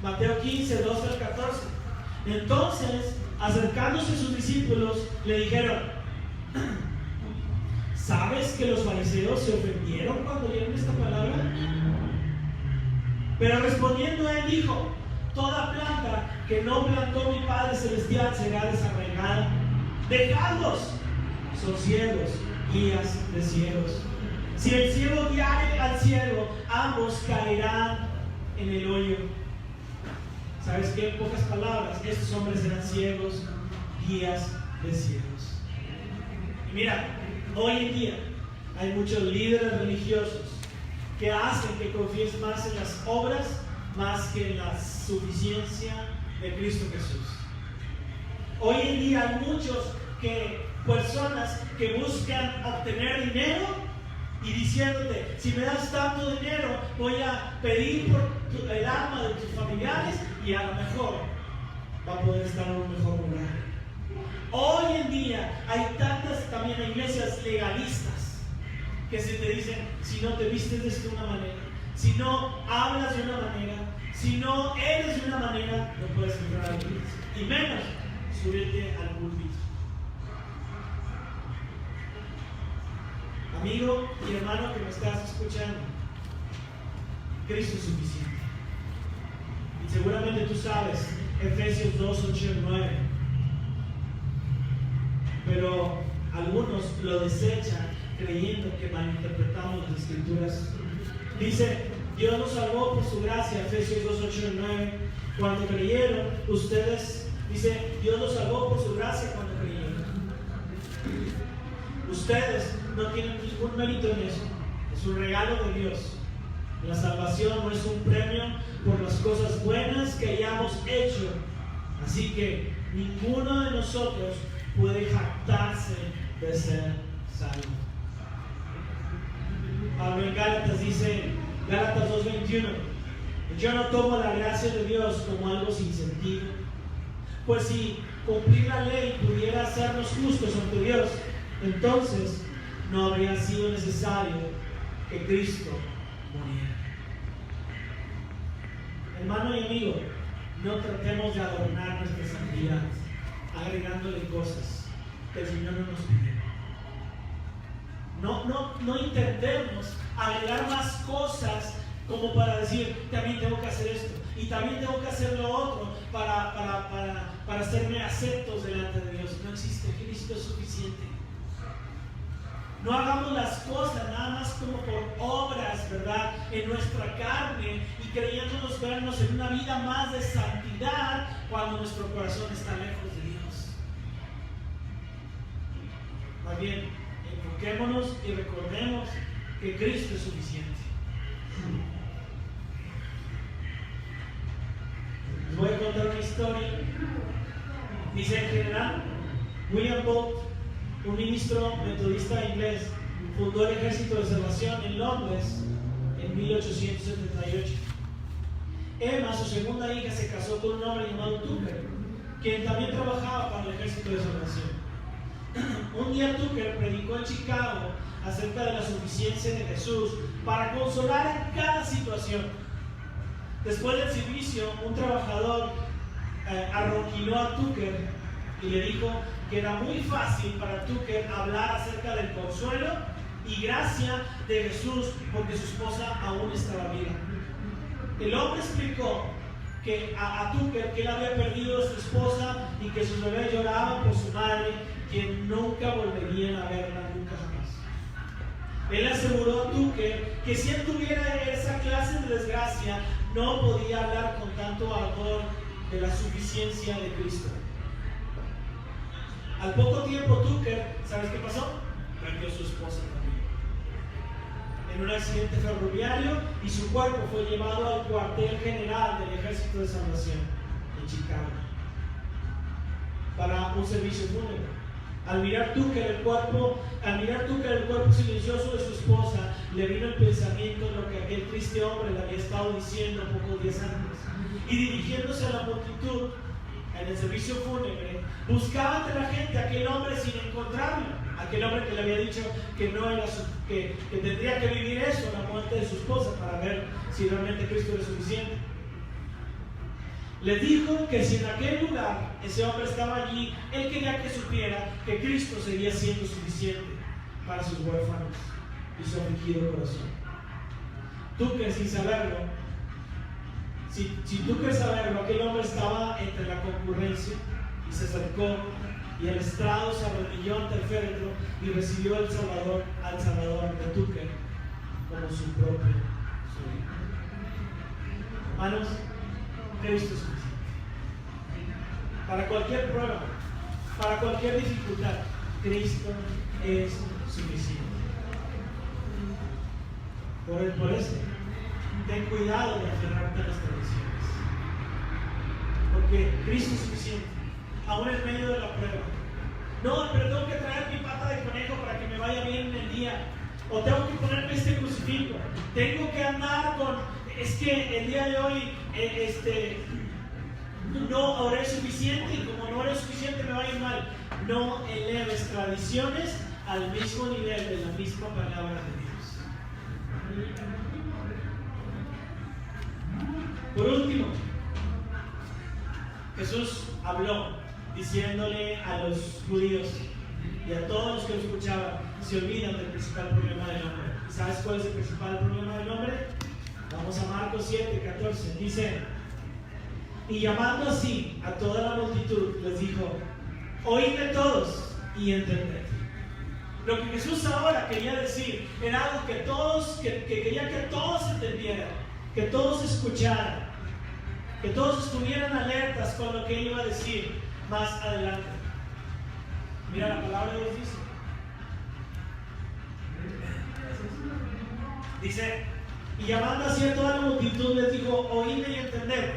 Mateo 15, 12 al 14. Entonces, acercándose a sus discípulos, le dijeron: ¿sabes que los fariseos se ofendieron cuando oyeron esta palabra? Pero respondiendo él dijo: toda planta que no plantó mi Padre Celestial será desarraigada. Dejadlos, son ciegos, guías de ciegos. Si el ciego guiare al ciego, ambos caerán en el hoyo. ¿Sabes qué? En pocas palabras, estos hombres eran ciegos, guías de ciegos. Y mira, hoy en día hay muchos líderes religiosos que hacen que confíes más en las obras más que en la suficiencia de Cristo Jesús. Hoy en día hay muchos personas que buscan obtener dinero y diciéndote, si me das tanto dinero, voy a pedir por el alma de tus familiares y a lo mejor va a poder estar en un mejor lugar. Hoy en día hay tantas también iglesias legalistas que se te dicen, si no te vistes de una manera, si no hablas de una manera, si no eres de una manera, no puedes entrar a la iglesia, y menos subirte al púlpito. Amigo y hermano que me estás escuchando, Cristo es suficiente. Y seguramente tú sabes Efesios 2, 8 y 9. Pero algunos lo desechan creyendo que malinterpretamos las Escrituras. Dice, Dios nos salvó por su gracia, Efesios 2, 8 y 9. Cuando creyeron, ustedes, dice, Dios nos salvó por su gracia cuando creyeron. Ustedes no tienen ningún mérito en eso. Es un regalo de Dios. La salvación no es un premio por las cosas buenas que hayamos hecho. Así que ninguno de nosotros puede jactarse de ser salvo. Pablo en Gálatas dice, Gálatas 2:21, yo no tomo la gracia de Dios como algo sin sentido, pues si cumplir la ley pudiera hacernos justos ante Dios, entonces no habría sido necesario que Cristo muriera. Hermano y amigo, no tratemos de adornar nuestra santidad agregándole cosas que el Señor no nos pide. No intentemos agregar más cosas como para decir, también tengo que hacer esto y también tengo que hacer lo otro para hacerme aceptos delante de Dios. No existe, Cristo es suficiente. No hagamos las cosas nada más como por obras, ¿verdad? En nuestra carne y creyéndonos vernos en una vida más de santidad cuando nuestro corazón está lejos de Dios. Más bien, enfoquémonos y recordemos que Cristo es suficiente. Les voy a contar una historia. Dice en general, William Booth, un ministro metodista inglés, fundó el Ejército de Salvación en Londres en 1878. Emma, su segunda hija, se casó con un hombre llamado Tucker, quien también trabajaba para el Ejército de Salvación. Un día Tucker predicó en Chicago acerca de la suficiencia de Jesús para consolar en cada situación. Después del servicio, un trabajador arroquinó a Tucker y le dijo que era muy fácil para Tucker hablar acerca del consuelo y gracia de Jesús porque su esposa aún estaba viva. El hombre explicó que a Tucker que él había perdido a su esposa y que sus bebés lloraban por su madre, quien nunca volverían a verla nunca jamás. Él aseguró a Tucker que si él tuviera esa clase de desgracia, no podía hablar con tanto ardor de la suficiencia de Cristo. Al poco tiempo Tucker, ¿sabes qué pasó? Perdió a su esposa también en un accidente ferroviario y su cuerpo fue llevado al cuartel general del Ejército de Salvación en Chicago para un servicio fúnebre. Al mirar Tucker el cuerpo silencioso de su esposa, le vino el pensamiento de lo que aquel triste hombre le había estado diciendo pocos días antes. Y dirigiéndose a la multitud en el servicio fúnebre, buscaba entre la gente a aquel hombre sin encontrarlo. Aquel hombre que le había dicho que no era que tendría que vivir eso, la muerte de su esposa, para ver si realmente Cristo era suficiente. Les dijo que si en aquel lugar ese hombre estaba allí, él quería que supiera que Cristo seguía siendo suficiente para sus huérfanos y su afligido corazón. Tucker, sin saberlo, Si tú quieres saberlo, aquel hombre estaba entre la concurrencia y se acercó y el estrado se arrodilló ante el féretro y recibió al Salvador de Túquer como su propio Señor. Hermanos, Cristo es suficiente. Para cualquier prueba, para cualquier dificultad, Cristo es suficiente. Por eso, ten cuidado de aferrarte a las tradiciones. Porque Cristo es suficiente, aún en medio de la prueba. No, pero tengo que traer mi pata de conejo para que me vaya bien en el día. O tengo que ponerme este crucifijo. Tengo que andar con... Es que el día de hoy no oré suficiente y como no oré suficiente me va a ir mal. No eleves tradiciones al mismo nivel de la misma palabra de Dios. Por último, Jesús habló diciéndole a los judíos y a todos los que lo escuchaban: se olvidan del principal problema del hombre. ¿Y sabes cuál es el principal problema del hombre? Vamos a Marcos 7, 14. Dice: y llamando así a toda la multitud, les dijo: oídme todos y entended. Lo que Jesús ahora quería decir era algo que quería que todos entendieran, que todos escucharan, que todos estuvieran alertas con lo que él iba a decir más adelante. Mira, la palabra de Dios dice: y llamando así a toda la multitud les dijo: oídme y entended.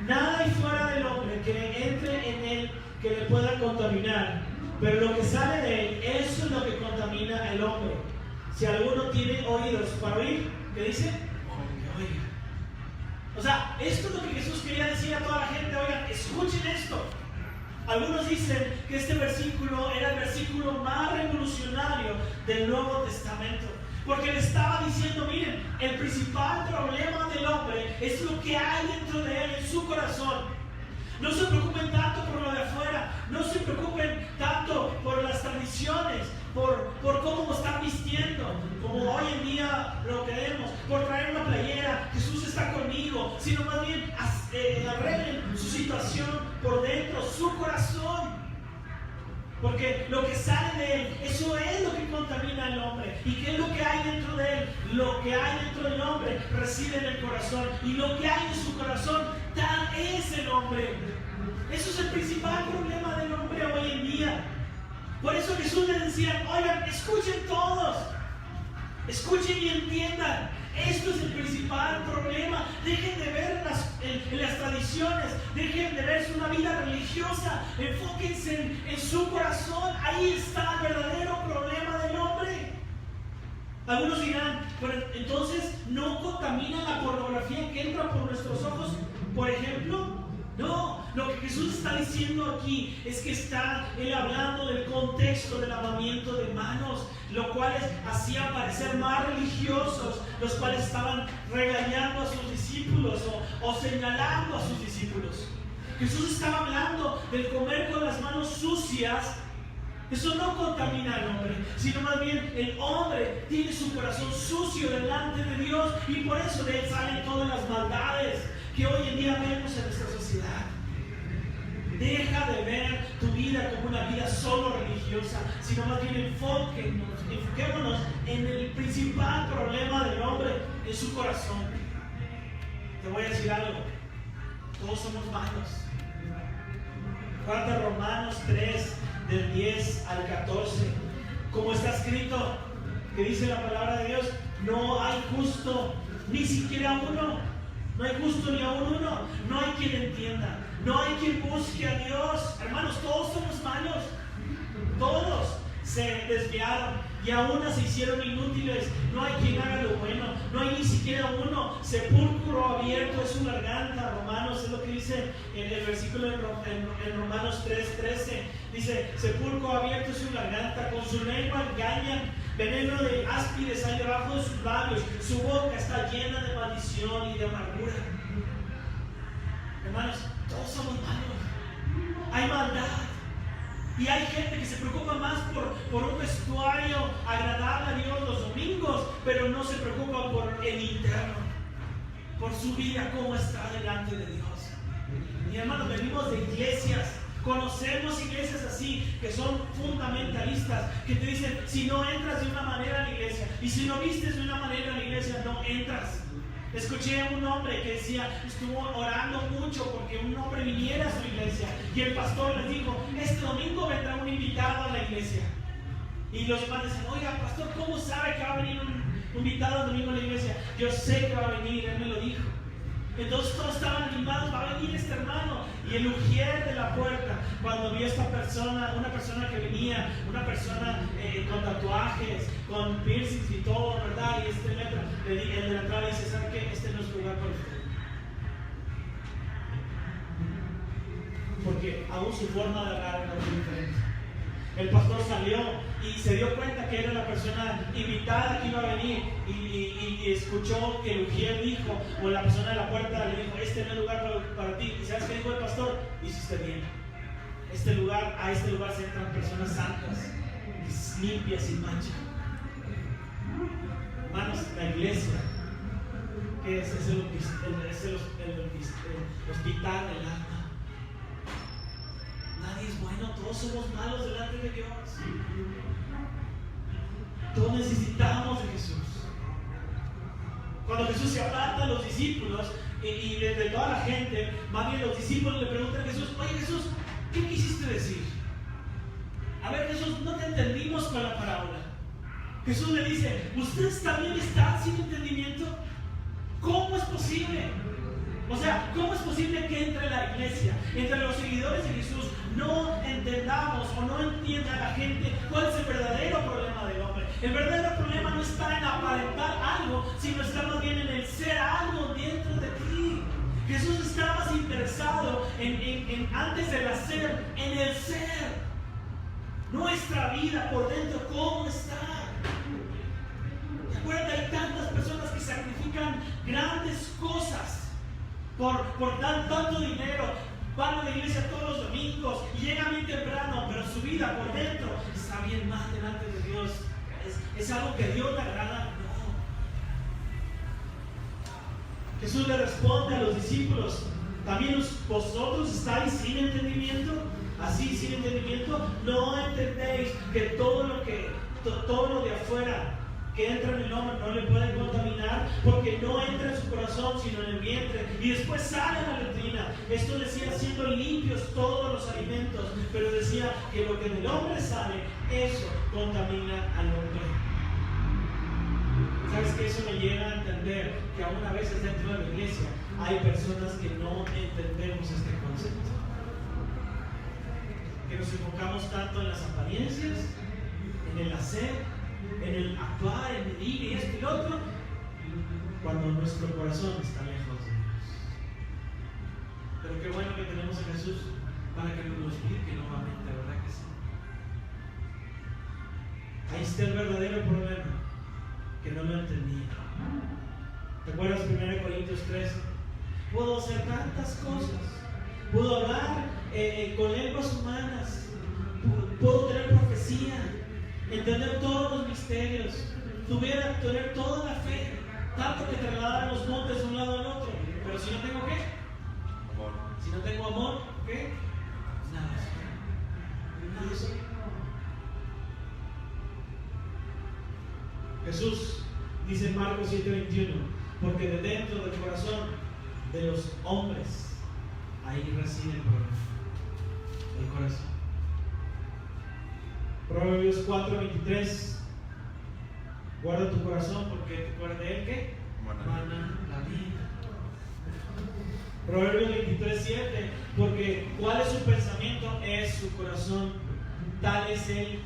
Nada hay fuera del hombre que entre en él que le pueda contaminar, pero lo que sale de él, eso es lo que contamina al hombre. Si alguno tiene oídos para oír, ¿qué dice? Que oiga. O sea, esto es lo que Jesús quería decir a toda la gente: oigan, escuchen esto. Algunos dicen que este versículo era el versículo más revolucionario del Nuevo Testamento, porque le estaba diciendo: miren, el principal problema del hombre es lo que hay dentro de él, en su corazón. No se preocupen tanto por lo de afuera, no se preocupen tanto por las tradiciones, por cómo están vistiendo, como hoy en día lo queremos, por traer una playera, Jesús está conmigo, sino más bien arreglen su situación por dentro, su corazón. Porque lo que sale de él, eso es lo que contamina al hombre. ¿Y qué es lo que hay dentro de él? Lo que hay dentro del hombre reside en el corazón. Y lo que hay en su corazón, tal es el hombre. Eso es el principal problema del hombre hoy en día. Por eso Jesús les decía: oigan, escuchen todos. Escuchen y entiendan. Esto es el principal problema. Dejen de ver en las tradiciones, dejen de ver una vida religiosa, enfóquense en su corazón. Ahí está el verdadero problema del hombre. Algunos dirán: pero entonces no contamina la pornografía que entra por nuestros ojos, por ejemplo. No, lo que Jesús está diciendo aquí es que está él hablando del contexto del lavamiento de manos, lo cual hacía parecer más religiosos, los cuales estaban regañando a sus discípulos o señalando a sus discípulos. Jesús estaba hablando del comer con las manos sucias. Eso no contamina al hombre, sino más bien el hombre tiene su corazón sucio delante de Dios, y por eso de él salen todas las maldades que hoy en día vemos en nuestra sociedad. Deja de ver tu vida como una vida solo religiosa, sino más bien enfoquémonos en el principal problema del hombre, en su corazón. Te voy a decir algo: todos somos malos. Recuerda Romanos 3, del 10 al 14, como está escrito, que dice la palabra de Dios: no hay justo, ni siquiera uno. No hay justo ni aún uno. No hay quien entienda, no hay quien busque a Dios. Hermanos, todos somos malos. Todos se desviaron y aún se hicieron inútiles. No hay quien haga lo bueno, no hay ni siquiera uno. Sepulcro abierto es su garganta. Romanos es lo que dice en el versículo en Romanos 3:13. Dice: sepulcro abierto es su garganta, con su lengua engañan. Veneno de áspides hay debajo de sus labios, su boca está llena de maldición y de amargura. Hermanos, todos somos malos. Hay maldad. Y hay gente que se preocupa más por un vestuario agradable a Dios los domingos, pero no se preocupa por el interno. por su vida, cómo está delante de Dios. Mi hermano, venimos de iglesias, conocemos iglesias así, que son fundamentalistas, que te dicen, si no entras de una manera a la iglesia, y si no vistes de una manera a la iglesia, no entras. Escuché a un hombre que decía, estuvo orando mucho porque un hombre viniera a su iglesia, y el pastor les dijo, este domingo vendrá un invitado a la iglesia. Y los demás dicen, oiga, pastor, ¿cómo sabe que va a venir un invitado el domingo a la iglesia? Yo sé que va a venir, él me lo dijo. Entonces todos estaban animados, va a venir este hermano. Y el ujier de la puerta, cuando vio a esta persona, una persona que venía, una persona con tatuajes, con piercings y todo, ¿verdad? Y el de la entrada dice, ¿sabe qué? Este no es lugar para usted. Porque aún su forma de hablar era muy diferente. El pastor salió y se dio cuenta que era la persona invitada que iba a venir y escuchó que el ujier dijo, o la persona de la puerta le dijo, este no es lugar para ti. ¿Y sabes qué dijo el pastor? Hiciste bien. A este lugar se entran personas santas, limpias, sin mancha. Hermanos, la iglesia, que es el hospital del alma. Nadie es bueno, todos somos malos delante de Dios. Todos necesitamos de Jesús. Cuando Jesús se aparta a los discípulos y de toda la gente, más bien los discípulos le preguntan a Jesús, oye Jesús, ¿qué quisiste decir? A ver Jesús, no te entendimos con la parábola. Jesús le dice, ¿ustedes también están sin entendimiento? ¿Cómo es posible? O sea, ¿cómo es posible que entre la iglesia, entre los seguidores de Jesús, no entendamos o no entienda la gente cuál es el verdadero problema del hombre? El verdadero problema no está en aparentar algo, sino está más bien en el ser algo dentro de ti. Jesús está más interesado en antes del hacer, en el ser. Nuestra vida por dentro, ¿cómo está? Recuerda, hay tantas personas que sacrifican grandes cosas por tanto dinero, van a la iglesia todos los domingos y llegan bien temprano, pero su vida por dentro está bien mal delante de Dios. ¿Es algo que a Dios le agrada? No. Jesús le responde a los discípulos, ¿también vosotros estáis sin entendimiento? Así, sin entendimiento, no entendéis que todo lo de afuera que entra en el hombre no le puede contaminar, porque no entra en su corazón sino en el vientre y después sale a la letrina. Esto decía siendo limpios todos los alimentos, pero decía que lo que del hombre sale, eso contamina al hombre. ¿Sabes que eso me llega a entender que aún a veces dentro de la iglesia hay personas que no entendemos este concepto? Que nos enfocamos tanto en las apariencias, en el hacer, en el actuar, en medir y esto y lo otro, cuando nuestro corazón está lejos de Dios. Pero qué bueno que tenemos a Jesús para que nos lo explique nuevamente, ¿verdad que sí? Ahí está el verdadero problema, que no lo entendía. ¿Recuerdas 1 Corintios 13? Puedo hacer tantas cosas, puedo hablar con lenguas humanas, puedo tener profecía, entender todos los misterios, tener toda la fe, tanto que trasladar los montes de un lado al otro, pero si no tengo ¿qué? Amor. Si no tengo amor, ¿qué? Nada soy. Jesús dice en Marcos 7:21, porque de dentro del corazón de los hombres ahí reside el problema, el corazón. Proverbios 4:23, guarda tu corazón porque de él ¿qué? Mana la vida. Proverbios 23:7, porque cuál es su pensamiento es su corazón, tal es él,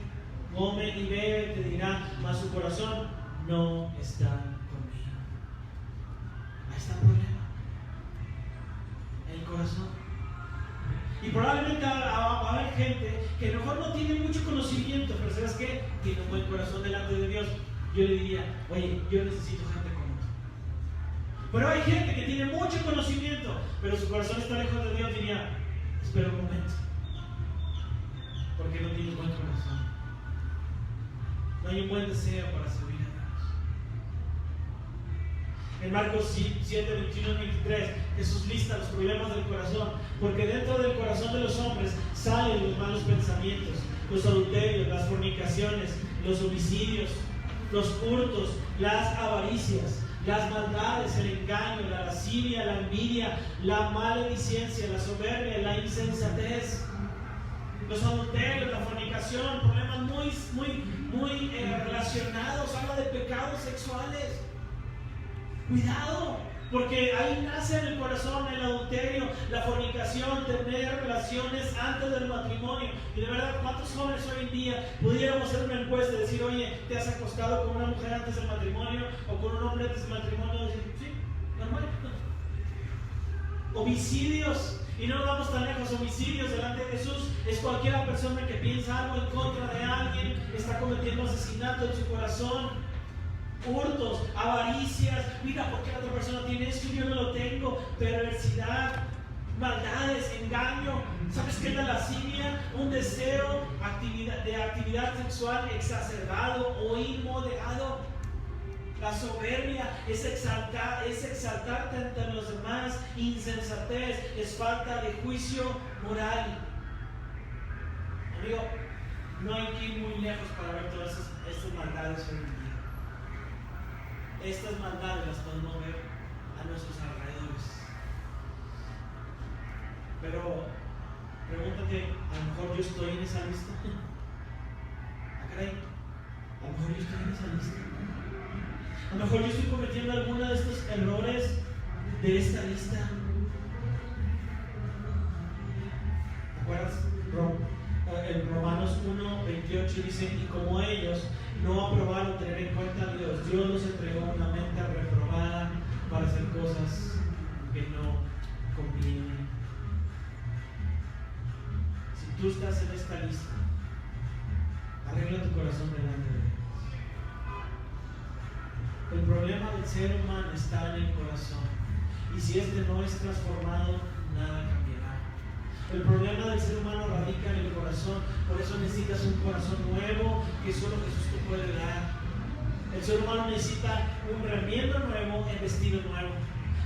come y bebe, te dirá, mas su corazón no está conmigo. Ahí está el problema, el corazón. Y probablemente va a haber gente que a lo mejor no tiene mucho conocimiento, pero ¿sabes qué? Tiene un buen corazón delante de Dios. Yo le diría, oye, yo necesito gente como tú. Pero hay gente que tiene mucho conocimiento, pero su corazón está lejos de Dios. Diría, espera un momento, porque no tiene un buen corazón. No hay un buen deseo para servir a En Marcos 7, 21 y 23, Jesús lista los problemas del corazón, porque dentro del corazón de los hombres salen los malos pensamientos, los adulterios, las fornicaciones, los homicidios, los hurtos, las avaricias, las maldades, el engaño, la lascivia, la envidia, la maledicencia, la soberbia, la insensatez, los adulterios, la fornicación, problemas muy relacionados, habla de pecados sexuales. Cuidado, porque ahí nace en el corazón el adulterio, la fornicación, tener relaciones antes del matrimonio. Y de verdad, ¿cuántos jóvenes hoy en día pudiéramos hacer una encuesta y decir, oye, ¿te has acostado con una mujer antes del matrimonio o con un hombre antes del matrimonio? Decir, sí, normal. Homicidios, y no vamos tan lejos, homicidios delante de Jesús es cualquier persona que piensa algo en contra de alguien, está cometiendo asesinato en su corazón. Hurtos, avaricias, mira porque la otra persona tiene esto y yo no lo tengo, perversidad, maldades, engaño. ¿Sabes qué es la lascivia? Un deseo de actividad sexual exacerbado o inmoderado. La soberbia es exaltarte ante los demás. Insensatez es falta de juicio moral. Amigo, no hay que ir muy lejos para ver todas estas maldades hoy en día. Estas maldades las podemos ver a nuestros alrededores. Pero pregúntate, a lo mejor yo estoy en esa lista. A lo mejor yo estoy en esa lista. A lo mejor yo estoy cometiendo alguno de estos errores de esta lista. ¿Te acuerdas? En Romanos 1:28 dice, y como ellos no aprobaron tener en cuenta a Dios, Dios los entregó una mente reprobada para hacer cosas que no convienen. Si tú estás en esta lista, arregla tu corazón delante de Dios. El problema del ser humano está en el corazón, y si este no es transformado, nada cambiará. El problema del ser humano radica en el corazón, por eso necesitas un corazón nuevo que solo Jesús te puede dar. El ser humano necesita un remiendo nuevo en vestido nuevo.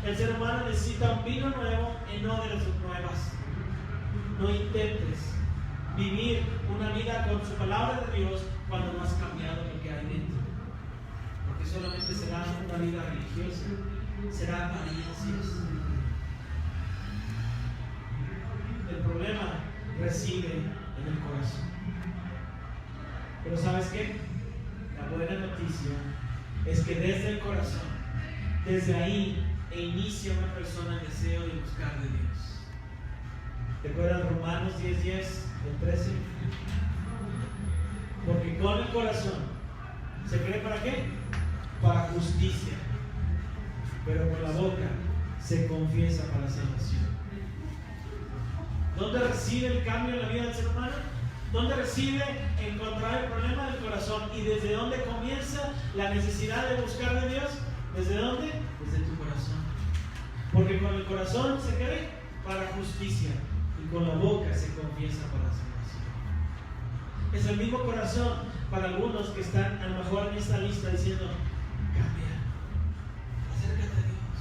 El ser humano necesita un vino nuevo en odres nuevas. No intentes vivir una vida con su palabra de Dios cuando no has cambiado lo que hay dentro, porque solamente será una vida religiosa, será apariencias. El problema reside en el corazón. Pero ¿sabes qué? La buena noticia es que desde el corazón, desde ahí, inicia una persona el deseo de buscar de Dios. ¿Te acuerdas Romanos 10:10, el 13? Porque con el corazón se cree ¿para qué? Para justicia, pero con la boca se confiesa para salvación. ¿Dónde reside el cambio en la vida del ser humano? ¿Dónde reside encontrar el problema del corazón? ¿Y desde dónde comienza la necesidad de buscar de Dios? ¿Desde dónde? Desde tu corazón. Porque con el corazón se cree para justicia y con la boca se confiesa para salvación. Es el mismo corazón para algunos que están a lo mejor en esta lista diciendo, cambia, acércate a Dios.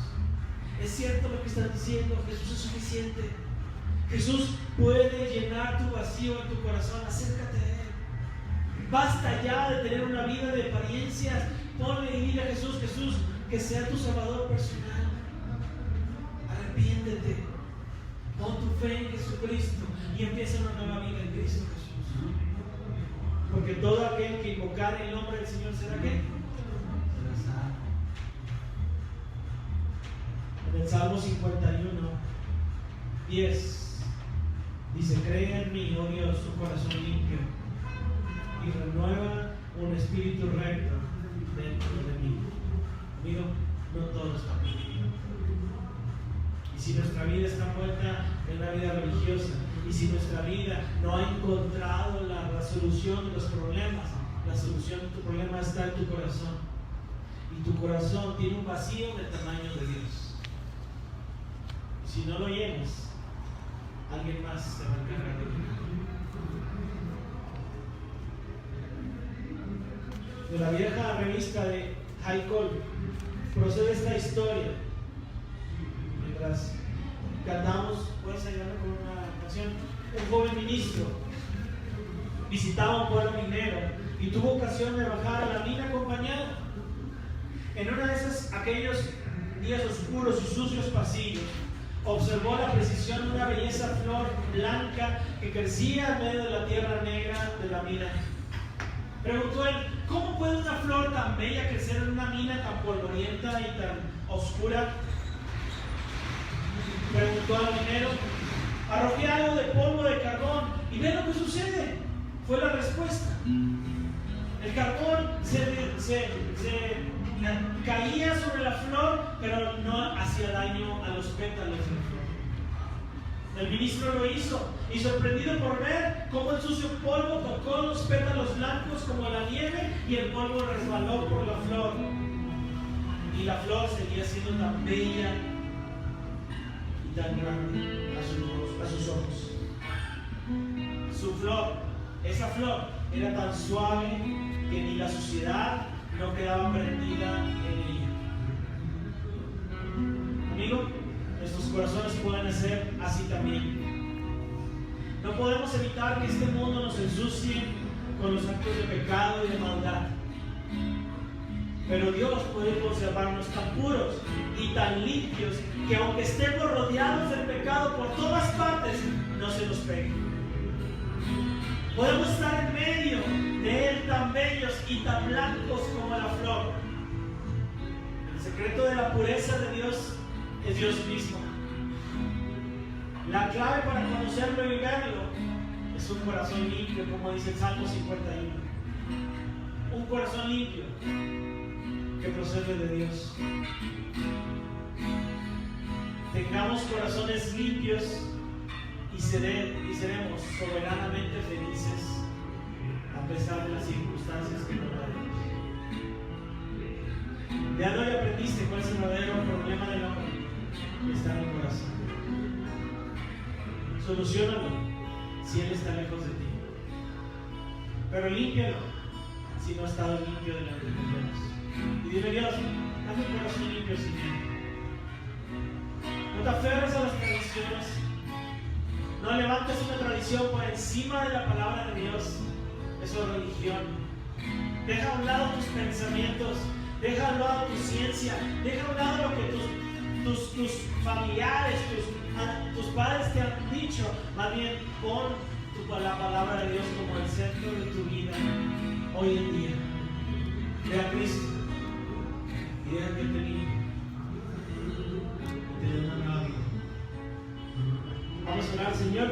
Es cierto lo que están diciendo, Jesús es suficiente. Jesús puede llenar tu vacío en tu corazón, acércate a Él. Basta ya de tener una vida de apariencias. Ponle y dile a Jesús, Jesús, que sea tu Salvador personal. Arrepiéntete, pon tu fe en Jesucristo y empieza una nueva vida en Cristo Jesús. Porque todo aquel que invocare el nombre del Señor será ¿qué? Será salvo. En el Salmo 51:10 dice, crea en mí, oh Dios, un corazón limpio y renueva un espíritu recto dentro de mí. Amigo, no todo está perdido. Y si nuestra vida está envuelta en una vida religiosa, y si nuestra vida no ha encontrado la solución de los problemas, la solución de tu problema está en tu corazón. Y tu corazón tiene un vacío del tamaño de Dios. Si no lo llenas, alguien más se va a encargar de llenar. De la vieja revista de High Call, procede esta historia. Mientras cantamos, puedes ayudarme con una canción. Un joven ministro visitaba un pueblo minero y tuvo ocasión de bajar a la mina acompañado. En una de aquellos días oscuros y sucios pasillos, observó la precisión de una belleza flor blanca que crecía en medio de la tierra negra de la mina. Preguntó él: ¿cómo puede una flor tan bella crecer en una mina tan polvorienta y tan oscura? Preguntó al minero. Arrojé algo de polvo de carbón y ve lo que sucede, fue la respuesta. El carbón se caía sobre la flor, pero no hacía daño a los pétalos de la flor. El ministro lo hizo, y sorprendido por ver cómo el sucio polvo tocó los pétalos blancos como la nieve, y el polvo resbaló por la flor, y la flor seguía siendo tan bella y tan grande a sus ojos. Su flor, esa flor, era tan suave que ni la suciedad no quedaba prendida en ella. Amigo, nuestros corazones pueden ser así también. No podemos evitar que este mundo nos ensucie con los actos de pecado y de maldad. Pero Dios puede conservarnos tan puros y tan limpios que aunque estemos rodeados del pecado por todas partes, no se nos pegue. Podemos estar en medio de Él tan bellos y tan blancos como la flor. El secreto de la pureza de Dios es Dios mismo. La clave para conocerlo y verlo es un corazón limpio, como dice el Salmo 51. Un corazón limpio que procede de Dios. Tengamos corazones limpios y seremos soberanamente felices a pesar de las circunstancias que nos rodean. Ya hoy aprendiste cuál es el verdadero problema del hombre, que está en el corazón. Soluciónalo si Él está lejos de ti, pero límpialo si no ha estado limpio delante de Dios. Y dile: Dios, dame un corazón limpio sin mí. No te aferres a las tradiciones. No levantes una tradición por encima de la palabra de Dios. Eso es religión. Deja a un lado tus pensamientos, deja a un lado tu ciencia, deja a un lado lo que tus familiares, tus padres te han dicho. Más bien, pon la palabra de Dios como el centro de tu vida hoy en día. Ve a Cristo y deja que te limpie y te dé una nueva vida. Vamos a orar. Señor,